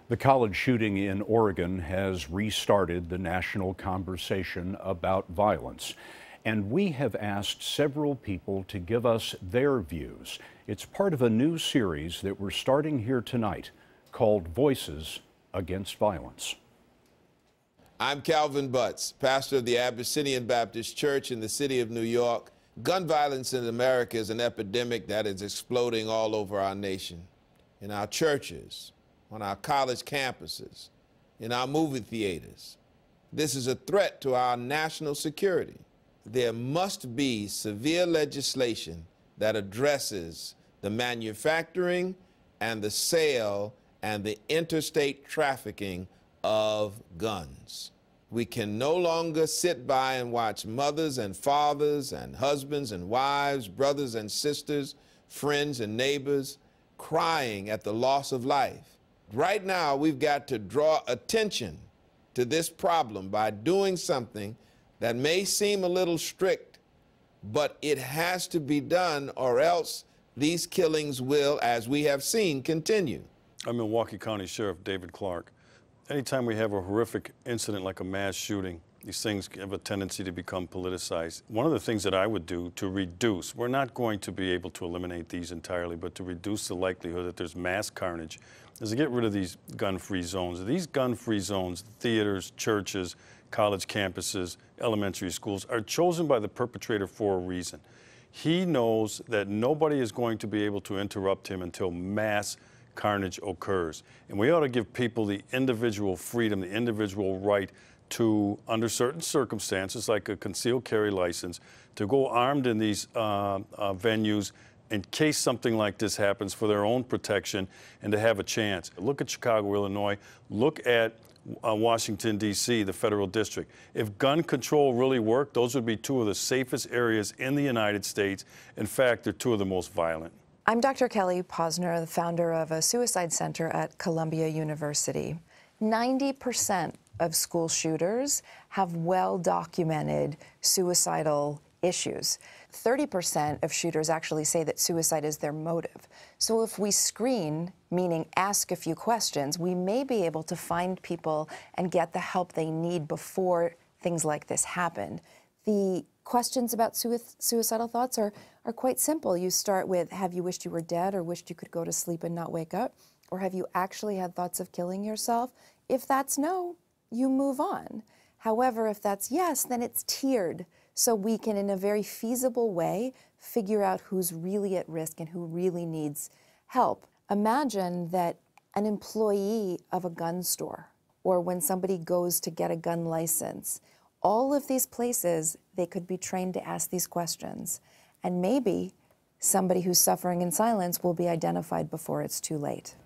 The college shooting in Oregon has restarted the national conversation about violence. And we have asked several people to give us their views. It's part of a new series that we're starting here tonight called Voices Against Violence. I'm Calvin Butts, pastor of the Abyssinian Baptist Church in the city of New York. Gun violence in America is an epidemic that is exploding all over our nation, in our churches, on our college campuses, in our movie theaters. This is a threat to our national security. There must be severe legislation that addresses the manufacturing and the sale and the interstate trafficking of guns. We can no longer sit by and watch mothers and fathers and husbands and wives, brothers and sisters, friends and neighbors crying at the loss of life. Right now, we've got to draw attention to this problem by doing something that may seem a little strict, but it has to be done, or else these killings will, as we have seen, continue. I'm Milwaukee County Sheriff David Clarke. Anytime we have a horrific incident like a mass shooting, these things have a tendency to become politicized. One of the things that I would do to reduce, we're not going to be able to eliminate these entirely, but to reduce the likelihood that there's mass carnage, is to get rid of these gun-free zones. These gun-free zones, theaters, churches, college campuses, elementary schools, are chosen by the perpetrator for a reason. He knows that nobody is going to be able to interrupt him until mass carnage occurs. And we ought to give people the individual freedom, the individual right to, under certain circumstances, like a concealed carry license, to go armed in these venues in case something like this happens for their own protection and to have a chance. Look at Chicago, Illinois. Look at Washington, D.C., the federal district. If gun control really worked, those would be two of the safest areas in the United States. In fact, they're two of the most violent. I'm Dr. Kelly Posner, the founder of a suicide center at Columbia University. 90% of school shooters have well-documented suicidal issues. 30% of shooters actually say that suicide is their motive. So if we screen, meaning ask a few questions, we may be able to find people and get the help they need before things like this happen. The questions about suicidal thoughts are quite simple. You start with, have you wished you were dead or wished you could go to sleep and not wake up? Or have you actually had thoughts of killing yourself? If that's no, you move on. However, if that's yes, then it's tiered. So we can, in a very feasible way, figure out who's really at risk and who really needs help. Imagine that an employee of a gun store, or when somebody goes to get a gun license, all of these places, they could be trained to ask these questions. And maybe somebody who's suffering in silence will be identified before it's too late.